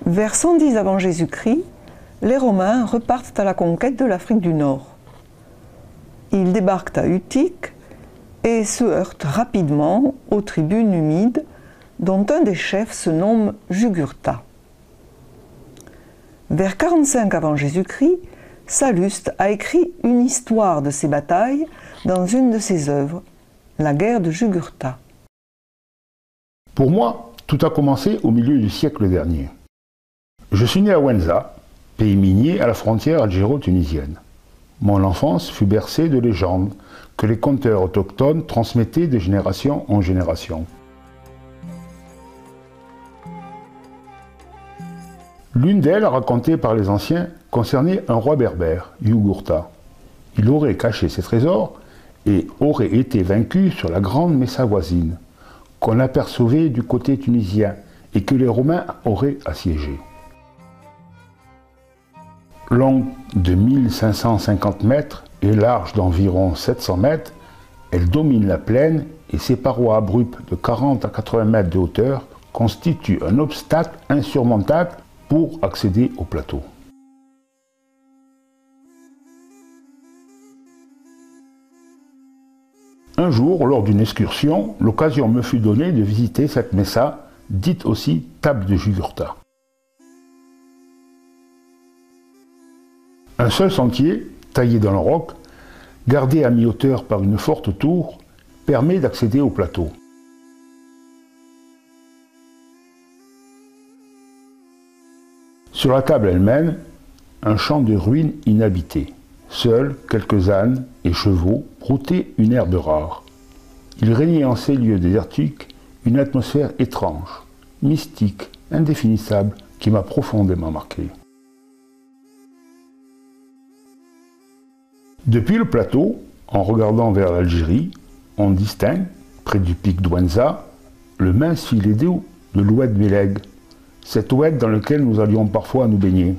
Vers 110 avant Jésus-Christ, les Romains repartent à la conquête de l'Afrique du Nord. Ils débarquent à Utique et se heurtent rapidement aux tribus numides, dont un des chefs se nomme Jugurtha. Vers 45 avant Jésus-Christ, Salluste a écrit une histoire de ces batailles dans une de ses œuvres, la guerre de Jugurtha. Pour moi, tout a commencé au milieu du siècle dernier. Je suis né à Ouenza, pays minier à la frontière algéro-tunisienne. Mon enfance fut bercée de légendes que les conteurs autochtones transmettaient de génération en génération. L'une d'elles, racontée par les anciens, concernait un roi berbère, Jugurtha. Il aurait caché ses trésors et aurait été vaincu sur la grande Messa voisine, qu'on apercevait du côté tunisien et que les Romains auraient assiégée. Longue de 1550 mètres et large d'environ 700 mètres, elle domine la plaine et ses parois abruptes de 40 à 80 mètres de hauteur constituent un obstacle insurmontable pour accéder au plateau. Un jour, lors d'une excursion, l'occasion me fut donnée de visiter cette messa, dite aussi table de Jugurtha. Un seul sentier, taillé dans le roc, gardé à mi-hauteur par une forte tour, permet d'accéder au plateau. Sur la table elle-même, un champ de ruines inhabité. Seuls quelques ânes et chevaux broutaient une herbe rare. Il régnait en ces lieux désertiques une atmosphère étrange, mystique, indéfinissable, qui m'a profondément marqué. Depuis le plateau, en regardant vers l'Algérie, on distingue, près du pic d'Ouenza, le mince filet d'eau de l'Oued Beleg, cet oued dans lequel nous allions parfois nous baigner.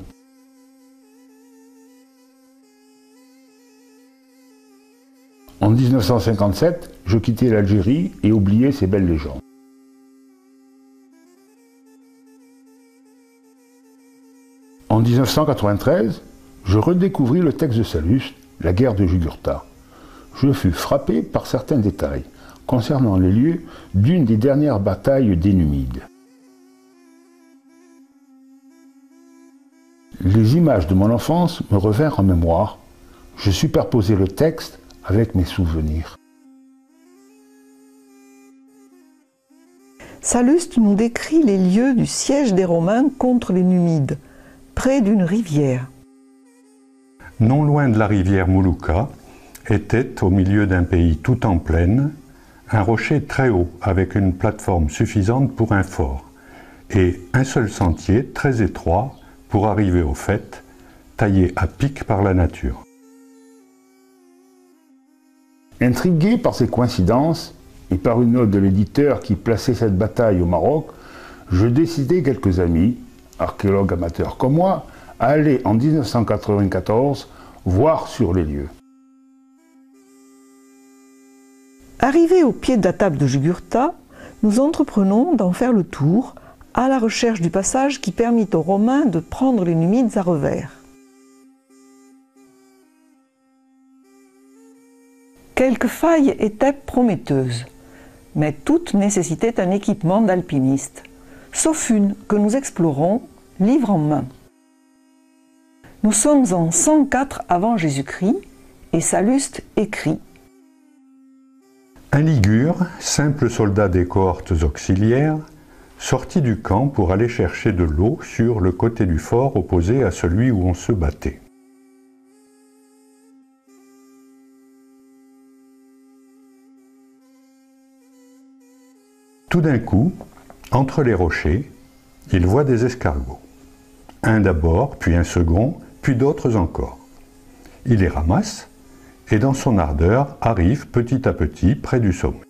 En 1957, je quittais l'Algérie et oubliais ces belles légendes. En 1993, je redécouvris le texte de Salluste, la guerre de Jugurtha. Je fus frappé par certains détails concernant les lieux d'une des dernières batailles des Numides. Les images de mon enfance me revinrent en mémoire. Je superposai le texte avec mes souvenirs. Salluste nous décrit les lieux du siège des Romains contre les Numides, près d'une rivière. Non loin de la rivière Moulouka, était, au milieu d'un pays tout en plaine, un rocher très haut avec une plateforme suffisante pour un fort, et un seul sentier très étroit pour arriver au fait, taillé à pic par la nature. Intrigué par ces coïncidences et par une note de l'éditeur qui plaçait cette bataille au Maroc, je décidai quelques amis, archéologues amateurs comme moi, à aller en 1994 voir sur les lieux. Arrivés au pied de la table de Jugurtha, nous entreprenons d'en faire le tour à la recherche du passage qui permit aux Romains de prendre les Numides à revers. Quelques failles étaient prometteuses, mais toutes nécessitaient un équipement d'alpiniste, sauf une que nous explorons, livre en main. Nous sommes en 104 avant Jésus-Christ et Salluste écrit: Un Ligure, simple soldat des cohortes auxiliaires, sortit du camp pour aller chercher de l'eau sur le côté du fort opposé à celui où on se battait. Tout d'un coup, entre les rochers, il voit des escargots. Un d'abord, puis un second, puis d'autres encore. Il les ramasse et dans son ardeur arrive petit à petit près du sommet.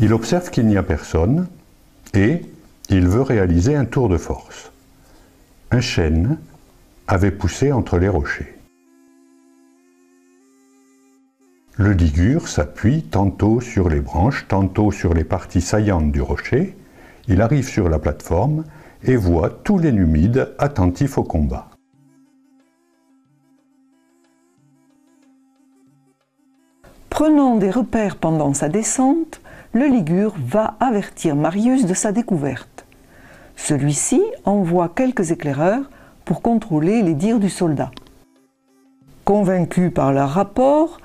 Il observe qu'il n'y a personne et il veut réaliser un tour de force. un chêne avait poussé entre les rochers. Le Ligure s'appuie tantôt sur les branches, tantôt sur les parties saillantes du rocher. Il arrive sur la plateforme et voit tous les Numides attentifs au combat. Prenant des repères pendant sa descente, le Ligure va avertir Marius de sa découverte. Celui-ci envoie quelques éclaireurs pour contrôler les dires du soldat. Convaincu par leur rapport,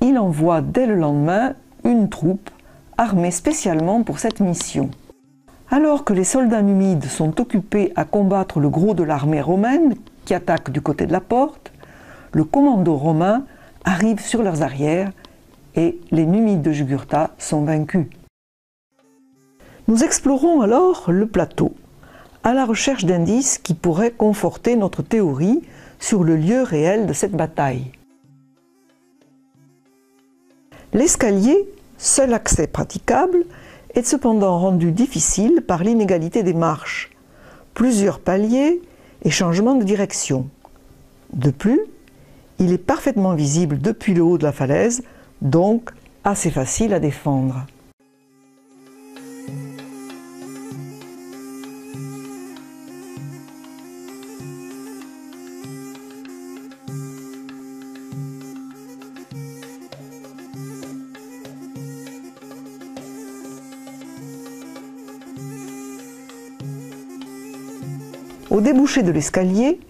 il envoie dès le lendemain une troupe armée spécialement pour cette mission. Alors que les soldats numides sont occupés à combattre le gros de l'armée romaine qui attaque du côté de la porte, le commando romain arrive sur leurs arrières et les Numides de Jugurtha sont vaincus. Nous explorons alors le plateau, à la recherche d'indices qui pourraient conforter notre théorie sur le lieu réel de cette bataille. L'escalier, seul accès praticable, est cependant rendu difficile par l'inégalité des marches, plusieurs paliers et changements de direction. De plus, il est parfaitement visible depuis le haut de la falaise, donc assez facile à défendre. Au débouché de l'escalier,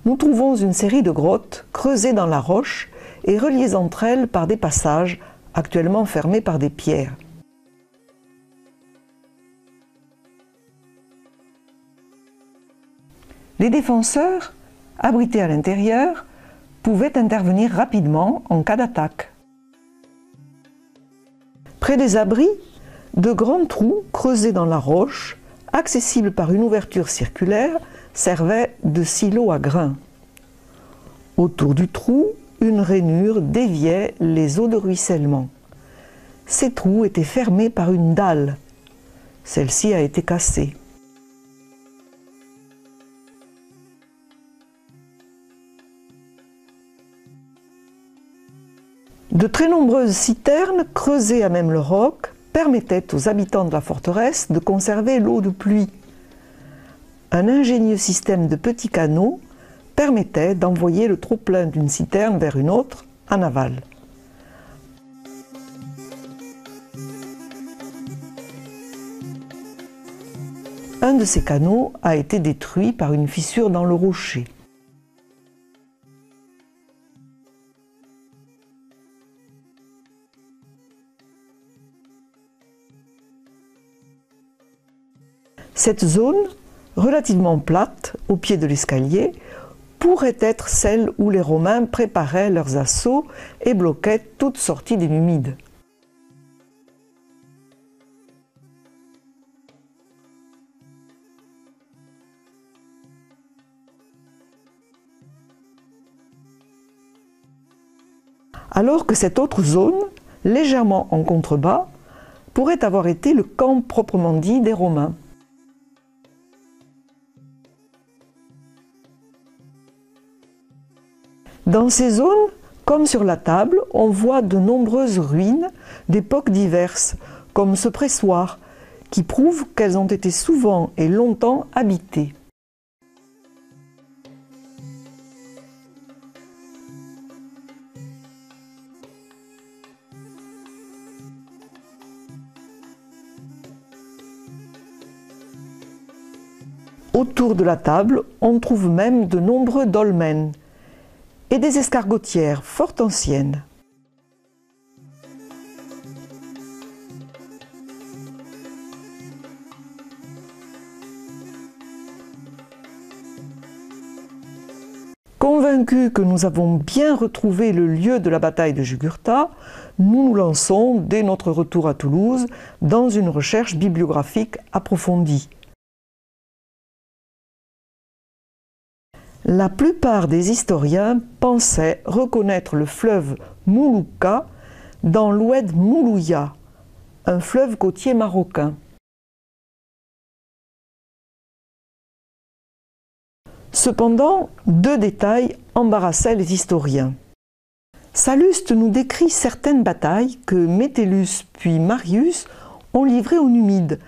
nous trouvons une série de grottes creusées dans la roche et reliées entre elles par des passages actuellement fermés par des pierres. Les défenseurs, abrités à l'intérieur, pouvaient intervenir rapidement en cas d'attaque. Près des abris, de grands trous creusés dans la roche, accessibles par une ouverture circulaire, servait de silo à grains. Autour du trou, une rainure déviait les eaux de ruissellement. Ces trous étaient fermés par une dalle. Celle-ci a été cassée. De très nombreuses citernes creusées à même le roc permettaient aux habitants de la forteresse de conserver l'eau de pluie. Un ingénieux système de petits canaux permettait d'envoyer le trop-plein d'une citerne vers une autre en aval. Un de ces canaux a été détruit par une fissure dans le rocher. Cette zone, relativement plate au pied de l'escalier, pourrait être celle où les Romains préparaient leurs assauts et bloquaient toute sortie des Numides. Alors que cette autre zone, légèrement en contrebas, pourrait avoir été le camp proprement dit des Romains. Dans ces zones, comme sur la table, on voit de nombreuses ruines d'époques diverses, comme ce pressoir, qui prouvent qu'elles ont été souvent et longtemps habitées. Autour de la table, on trouve même de nombreux dolmens et des escargotières fort anciennes. Convaincus que nous avons bien retrouvé le lieu de la bataille de Jugurtha, nous nous lançons, dès notre retour à Toulouse, dans une recherche bibliographique approfondie. La plupart des historiens pensaient reconnaître le fleuve Moulouka dans l'oued Moulouya, un fleuve côtier marocain. Cependant, deux détails embarrassaient les historiens. Salluste nous décrit certaines batailles que Métellus puis Marius ont livrées aux Numides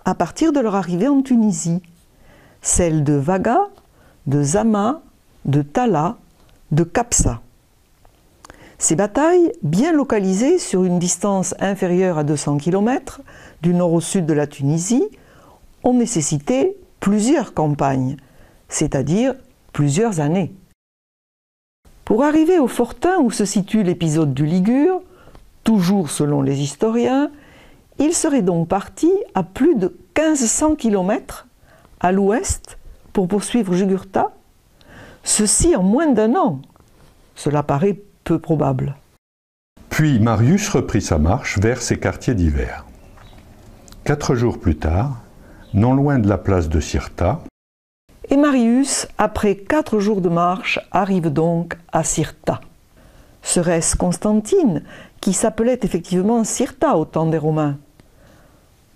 à partir de leur arrivée en Tunisie. Celles de Vaga, de Zama, de Thala, de Kapsa. Ces batailles, bien localisées sur une distance inférieure à 200 km du nord au sud de la Tunisie, ont nécessité plusieurs campagnes, c'est-à-dire plusieurs années. Pour arriver au fortin où se situe l'épisode du Ligure, toujours selon les historiens, il serait donc parti à plus de 1500 km à l'ouest pour poursuivre Jugurtha, ceci en moins d'1 an. Cela paraît peu probable. Puis Marius reprit sa marche vers ses quartiers d'hiver. 4 jours plus tard, non loin de la place de Cirta, et Marius, après 4 jours de marche, arrive donc à Cirta. Serait-ce Constantine, qui s'appelait effectivement Cirta au temps des Romains?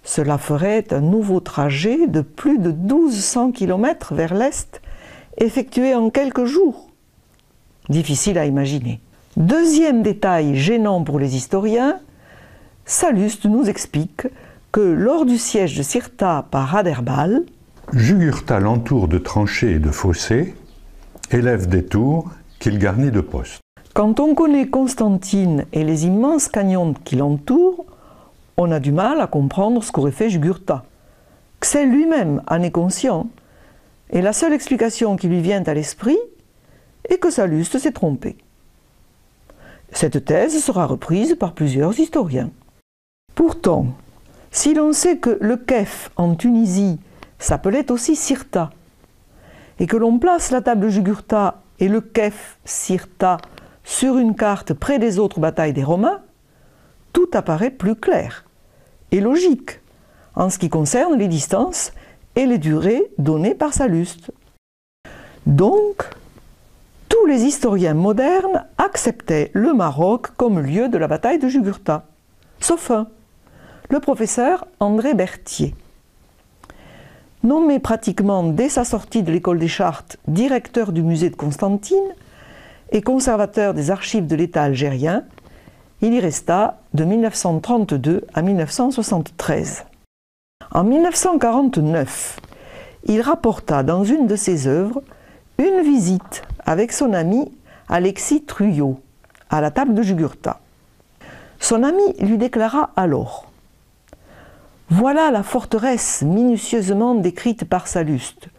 Cela ferait un nouveau trajet de plus de 1200 km vers l'est, effectué en quelques jours. Difficile à imaginer. Deuxième détail gênant pour les historiens, Salluste nous explique que lors du siège de Cirta par Adherbal, Jugurtha l'entoure de tranchées et de fossés, élève des tours qu'il garnit de postes. Quand on connaît Constantine et les immenses canyons qui l'entourent, on a du mal à comprendre ce qu'aurait fait Jugurtha. Xel lui-même en est conscient, et la seule explication qui lui vient à l'esprit est que Salluste s'est trompé. Cette thèse sera reprise par plusieurs historiens. Pourtant, si l'on sait que le Kef en Tunisie s'appelait aussi Cirta, et que l'on place la table de Jugurtha et le Kef Cirta sur une carte près des autres batailles des Romains, tout apparaît plus clair et logique en ce qui concerne les distances et les durées données par Salluste. Donc, tous les historiens modernes acceptaient le Maroc comme lieu de la bataille de Jugurtha, sauf un, le professeur André Berthier. Nommé pratiquement dès sa sortie de l'école des Chartes directeur du musée de Constantine et conservateur des archives de l'État algérien, il y resta de 1932 à 1973. En 1949, il rapporta dans une de ses œuvres une visite avec son ami Alexis Truyot à la table de Jugurtha. Son ami lui déclara alors: voilà la forteresse minutieusement décrite par Salluste,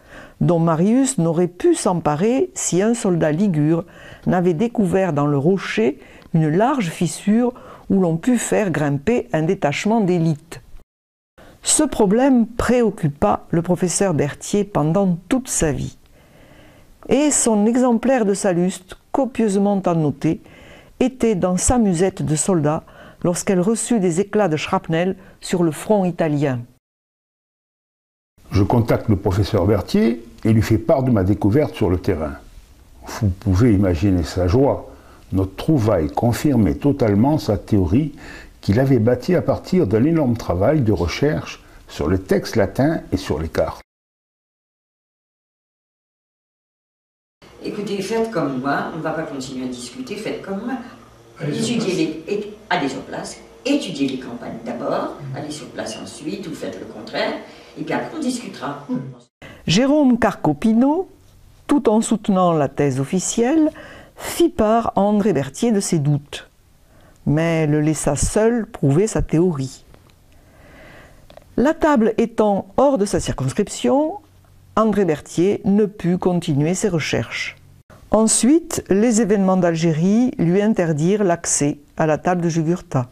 dont Marius n'aurait pu s'emparer si un soldat ligure n'avait découvert dans le rocher une large fissure où l'on put faire grimper un détachement d'élite. Ce problème préoccupa le professeur Berthier pendant toute sa vie, et son exemplaire de Salluste, copieusement annoté, était dans sa musette de soldat lorsqu'elle reçut des éclats de shrapnel sur le front italien. Je contacte le professeur Berthier et lui fais part de ma découverte sur le terrain. Vous pouvez imaginer sa joie. Notre trouvaille confirmait totalement sa théorie qu'il avait bâtie à partir d'un énorme travail de recherche sur les textes latins et sur les cartes. Écoutez, faites comme moi, on ne va pas continuer à discuter, faites comme moi. Allez sur place, étudiez les campagnes d'abord, allez sur place ensuite, ou faites le contraire, et puis après on discutera. Jérôme Carcopino, tout en soutenant la thèse officielle, fit part à André Berthier de ses doutes, mais le laissa seul prouver sa théorie. La table étant hors de sa circonscription, André Berthier ne put continuer ses recherches. Ensuite, les événements d'Algérie lui interdirent l'accès à la table de Jugurtha.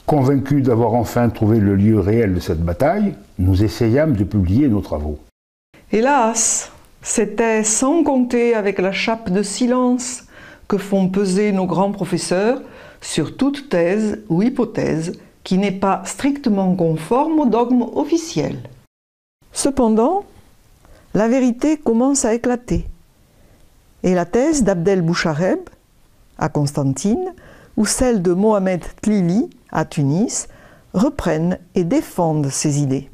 Convaincus d'avoir enfin trouvé le lieu réel de cette bataille, nous essayâmes de publier nos travaux. Hélas, c'était sans compter avec la chape de silence que font peser nos grands professeurs sur toute thèse ou hypothèse qui n'est pas strictement conforme au dogme officiel. Cependant, la vérité commence à éclater, et la thèse d'Abdel Bouchareb à Constantine ou celle de Mohamed Tlili à Tunis reprennent et défendent ces idées.